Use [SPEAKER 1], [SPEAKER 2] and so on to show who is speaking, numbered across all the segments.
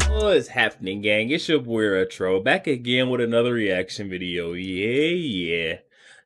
[SPEAKER 1] What's happening, gang? It's your boy Retro, back again with another reaction video. Yeah.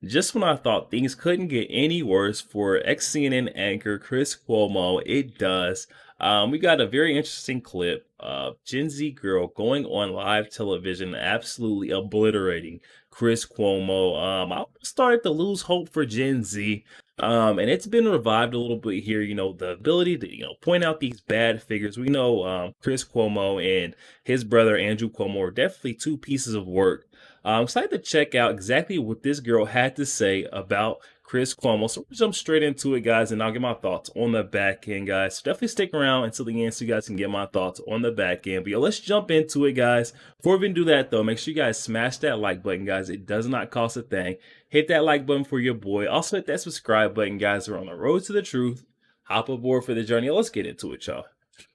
[SPEAKER 1] Just when I thought things couldn't get any worse for ex-CNN anchor Chris Cuomo, it does. We got a very interesting clip of Gen Z girl going on live television, absolutely obliterating Chris Cuomo. I started to lose hope for Gen Z. And it's been revived a little bit here, the ability to, point out these bad figures. We know Chris Cuomo and his brother Andrew Cuomo are definitely two pieces of work. I'm excited to check out exactly what this girl had to say about Chris Cuomo. So we'll jump straight into it, guys, and I'll get my thoughts on the back end, guys. So definitely stick around until the end so you guys can get my thoughts on the back end. But let's jump into it, guys. Before we even do that, though, make sure you guys smash that like button, guys. It does not cost a thing. Hit that like button for your boy. Also hit that subscribe button, guys. We're on the road to the truth. Hop aboard for the journey. Let's get into it, y'all.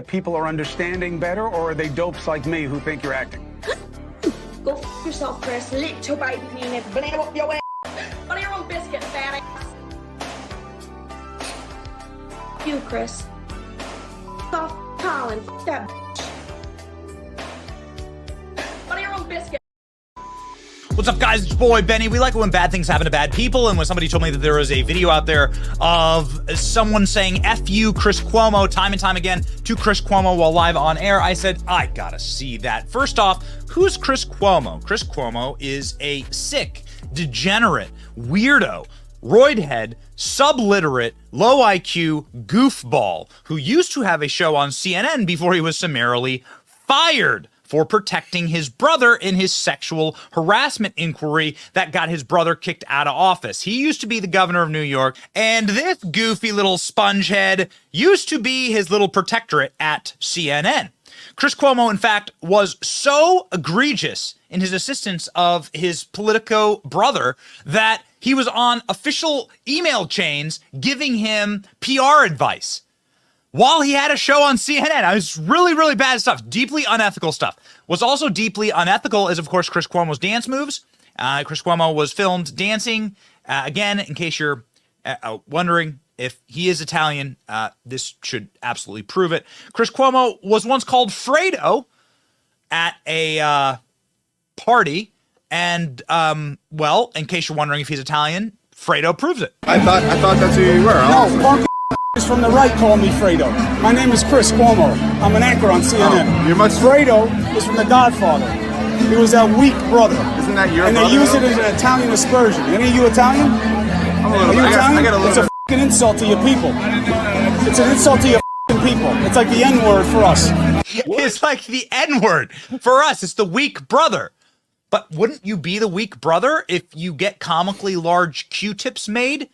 [SPEAKER 2] People are understanding better, or are they dopes like me who think you're acting?
[SPEAKER 3] Go f yourself, Chris. Little baby penis. Banana up your ass. Butter your own biscuit, fat ass. You, Chris. Off Colin. F that bitch. Butter your own biscuit.
[SPEAKER 4] What's up, guys? It's your boy Benny. We like it when bad things happen to bad people, and when somebody told me that there was a video out there of someone saying F you, Chris Cuomo, time and time again to Chris Cuomo while live on air, I said, I gotta see that. First off, who's Chris Cuomo? Chris Cuomo is a sick, degenerate, weirdo, roidhead, subliterate, low IQ goofball who used to have a show on CNN before he was summarily fired for protecting his brother in his sexual harassment inquiry that got his brother kicked out of office. He used to be the governor of New York, and this goofy little spongehead used to be his little protectorate at CNN. Chris Cuomo, in fact, was so egregious in his assistance of his Politico brother that he was on official email chains giving him PR advice while he had a show on CNN. It was really, really bad stuff. Deeply unethical stuff. What's also deeply unethical is, of course, Chris Cuomo's dance moves. Chris Cuomo was filmed dancing. Again, in case you're wondering if he is Italian, this should absolutely prove it. Chris Cuomo was once called Fredo at a party. And, well, in case you're wondering if he's Italian, Fredo proves it.
[SPEAKER 5] I thought that's who you were.
[SPEAKER 2] No, punk is from the right call me Fredo. My name is Chris Cuomo. I'm an anchor on CNN.
[SPEAKER 5] You're much...
[SPEAKER 2] Fredo is from The Godfather. He was that weak brother.
[SPEAKER 5] Isn't that your
[SPEAKER 2] And
[SPEAKER 5] brother?
[SPEAKER 2] they use it as an Italian aspersion. Any of you Italian?
[SPEAKER 5] I'm a little,
[SPEAKER 2] Are you Italian?
[SPEAKER 5] I got a little
[SPEAKER 2] it's a f***ing insult to your people. It's an insult to your f***ing people. It's like the N-word for us.
[SPEAKER 4] It's like the N-word for us. It's the weak brother. But wouldn't you be the weak brother if you get comically large Q-tips made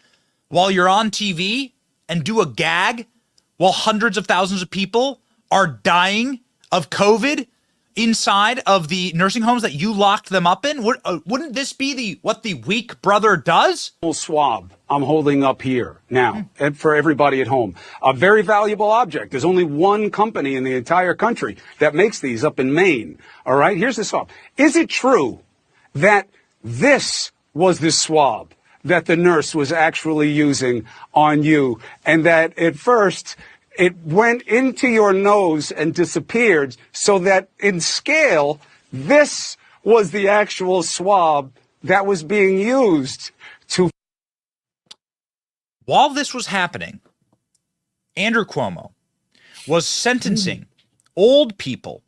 [SPEAKER 4] while you're on TV and do a gag while hundreds of thousands of people are dying of COVID inside of the nursing homes that you locked them up in? Wouldn't this be what the weak brother does?
[SPEAKER 2] Swab I'm holding up here now, and for everybody at home. A very valuable object. There's only one company in the entire country that makes these up in Maine. All right, here's the swab. Is it true that this was the swab that the nurse was actually using on you, and that at first it went into your nose and disappeared, so that in scale, this was the actual swab that was being used to...
[SPEAKER 4] While this was happening, Andrew Cuomo was sentencing old people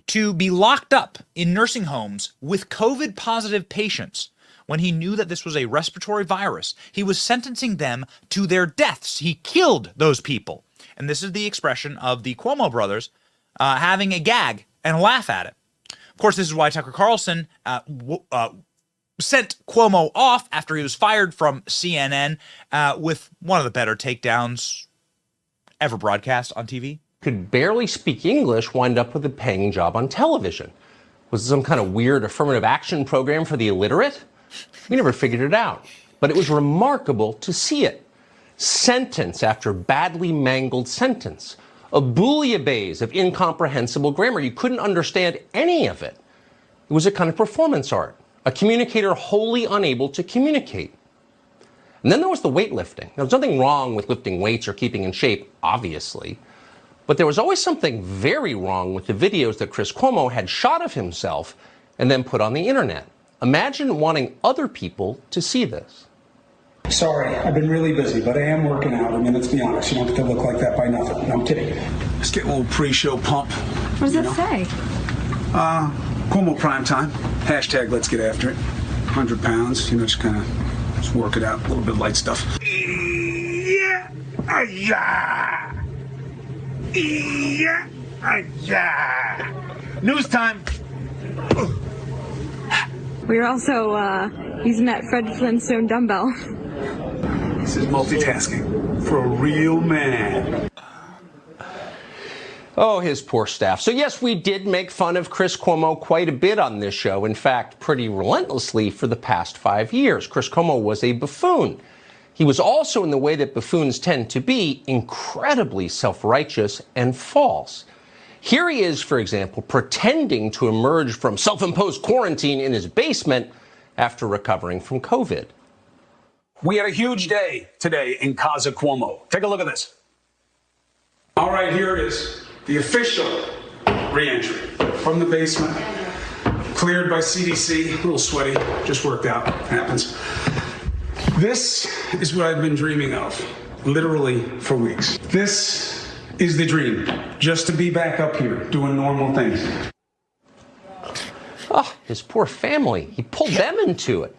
[SPEAKER 4] to be locked up in nursing homes with COVID-positive patients. When he knew that this was a respiratory virus, he was sentencing them to their deaths. He killed those people. And this is the expression of the Cuomo brothers having a gag and a laugh at it. Of course, this is why Tucker Carlson sent Cuomo off after he was fired from CNN with one of the better takedowns ever broadcast on TV.
[SPEAKER 6] Could barely speak English, wind up with a paying job on television. Was it some kind of weird affirmative action program for the illiterate? We never figured it out, but it was remarkable to see it. Sentence after badly mangled sentence. A bouillabaisse of incomprehensible grammar. You couldn't understand any of it. It was a kind of performance art. A communicator wholly unable to communicate. And then there was the weightlifting. Now, there's nothing wrong with lifting weights or keeping in shape, obviously. But there was always something very wrong with the videos that Chris Cuomo had shot of himself and then put on the internet. Imagine wanting other people to see this.
[SPEAKER 2] Sorry, I've been really busy, but I am working out. I mean, let's be honest, you don't have to look like that by nothing. No, I'm kidding. Let's get a little pre-show pump.
[SPEAKER 7] What does it say?
[SPEAKER 2] Cuomo prime time. Hashtag let's get after it. 100 pounds, just kind of just work it out. A little bit of light stuff. Yeah. Yeah. News time.
[SPEAKER 7] We were also using that Fred Flintstone dumbbell.
[SPEAKER 2] This is multitasking for a real man.
[SPEAKER 6] Oh, his poor staff. So yes, we did make fun of Chris Cuomo quite a bit on this show. In fact, pretty relentlessly for the past 5 years. Chris Cuomo was a buffoon. He was also, in the way that buffoons tend to be, incredibly self-righteous and false. Here he is, for example, pretending to emerge from self-imposed quarantine in his basement after recovering from COVID.
[SPEAKER 2] We had a huge day today in Casa Cuomo. Take a look at this. All right, here it is. The official re-entry from the basement. Cleared by CDC. A little sweaty. Just worked out. Happens. This is what I've been dreaming of, literally for weeks. This is the dream. Just to be back up here doing normal things.
[SPEAKER 6] Oh, his poor family. He pulled them into it.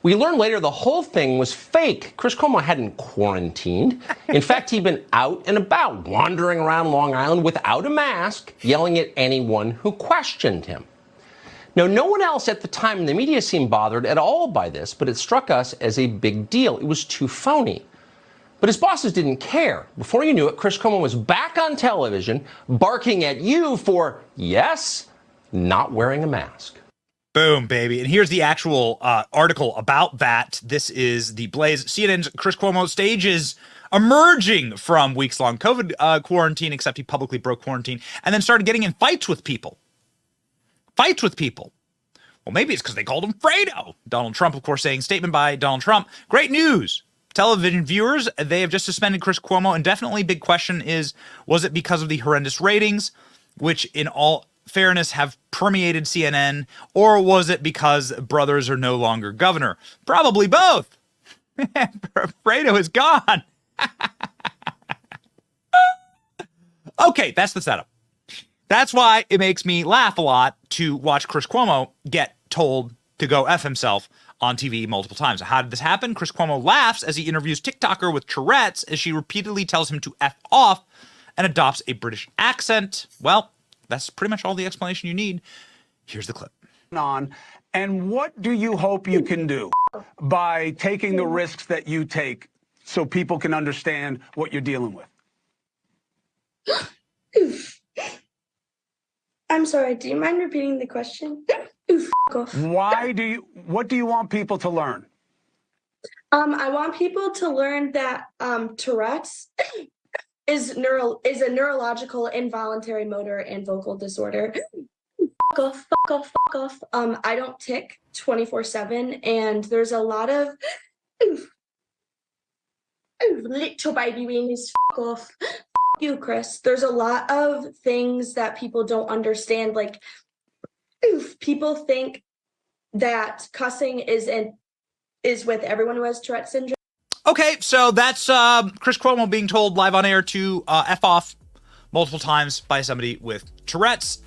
[SPEAKER 6] We learned later the whole thing was fake. Chris Cuomo hadn't quarantined. In fact, he'd been out and about, wandering around Long Island without a mask, yelling at anyone who questioned him. Now, no one else at the time in the media seemed bothered at all by this, but it struck us as a big deal. It was too phony. But his bosses didn't care. Before you knew it, Chris Cuomo was back on television, barking at you for, yes, not wearing a mask.
[SPEAKER 4] Boom, baby. And here's the actual article about that. This is the Blaze. CNN's Chris Cuomo stages emerging from weeks-long COVID quarantine, except he publicly broke quarantine, and then started getting in fights with people. Well, maybe it's because they called him Fredo. Donald Trump, of course, saying, statement by Donald Trump, great news. Television viewers, they have just suspended Chris Cuomo indefinitely. Big question is, was it because of the horrendous ratings, which in all fairness have permeated CNN, or was it because brothers are no longer governor? Probably both. Fredo is gone. Okay, that's the setup. That's why it makes me laugh a lot to watch Chris Cuomo get told to go F himself on TV multiple times. How did this happen? Chris Cuomo laughs as he interviews TikToker with Tourette's as she repeatedly tells him to F off and adopts a British accent. Well, that's pretty much all the explanation you need. Here's the clip.
[SPEAKER 2] And what do you hope you can do by taking the risks that you take so people can understand what you're dealing with?
[SPEAKER 3] I'm sorry, do you mind repeating the question? Oof, off.
[SPEAKER 2] What do you want people to learn?
[SPEAKER 3] I want people to learn that Tourette's is a neurological involuntary motor and vocal disorder. Fuck off, fuck off, fuck off. I don't tick 24/7, and there's a lot of little baby weenies. Fuck off. You, Chris. There's a lot of things that people don't understand. Like, people think that cussing is with everyone who has Tourette syndrome.
[SPEAKER 4] Okay, so that's Chris Cuomo being told live on air to F off multiple times by somebody with Tourette's.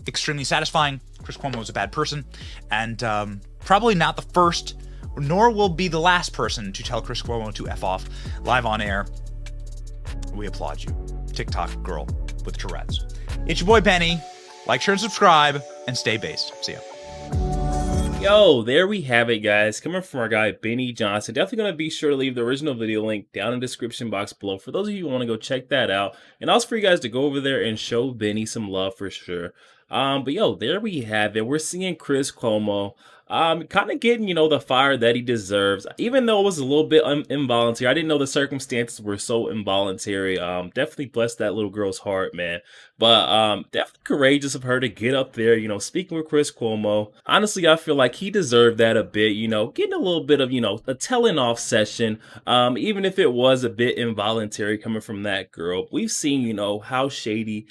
[SPEAKER 4] Extremely satisfying. Chris Cuomo is a bad person, and probably not the first, nor will be the last person to tell Chris Cuomo to F off live on air. We applaud you, TikTok girl with Tourette's. It's your boy Benny. Like, share, and subscribe, and stay based. See ya.
[SPEAKER 1] Yo, there we have it, guys. Coming from our guy, Benny Johnson. Definitely going to be sure to leave the original video link down in the description box below for those of you who want to go check that out. And also for you guys to go over there and show Benny some love for sure. But yo, there we have it. We're seeing Chris Cuomo kind of getting, the fire that he deserves. Even though it was a little bit involuntary. I didn't know the circumstances were so involuntary. Definitely bless that little girl's heart, man. But definitely courageous of her to get up there, speaking with Chris Cuomo. Honestly, I feel like he deserved that a bit, getting a little bit of, a telling off session, even if it was a bit involuntary coming from that girl. We've seen, how shady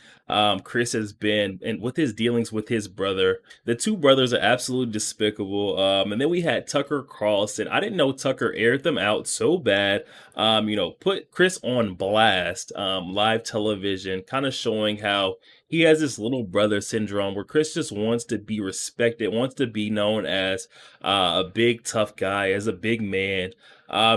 [SPEAKER 1] Chris has been and with his dealings with his brother. The two brothers are absolutely despicable. And then we had Tucker Carlson. I didn't know Tucker aired them out so bad. Put Chris on blast, live television, kind of showing how he has this little brother syndrome where Chris just wants to be respected, wants to be known as a big tough guy, as a big man.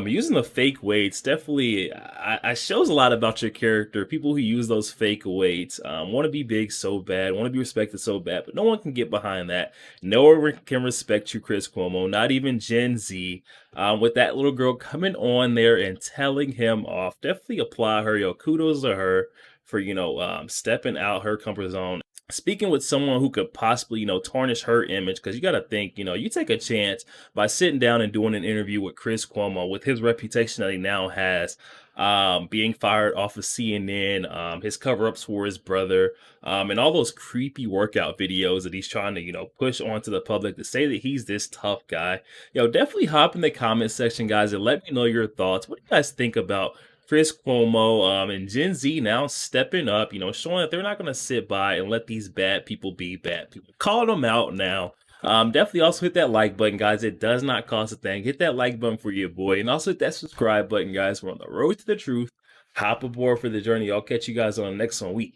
[SPEAKER 1] Using the fake weights definitely I shows a lot about your character. People who use those fake weights want to be big so bad, want to be respected so bad, but no one can get behind that. No one can respect you, Chris Cuomo, not even Gen Z. With that little girl coming on there and telling him off, definitely apply her. Kudos to her for stepping out her comfort zone, speaking with someone who could possibly tarnish her image. Because you got to think, you take a chance by sitting down and doing an interview with Chris Cuomo with his reputation that he now has, being fired off of CNN, his cover-ups for his brother, and all those creepy workout videos that he's trying to push onto the public to say that he's this tough guy. Definitely hop in the comment section, guys, and let me know your thoughts. What do you guys think about Chris Cuomo and Gen Z now stepping up, showing that they're not going to sit by and let these bad people be bad people? Calling them out now. Definitely also hit that like button, guys. It does not cost a thing. Hit that like button for your boy. And also hit that subscribe button, guys. We're on the road to the truth. Hop aboard for the journey. I'll catch you guys on the next one week.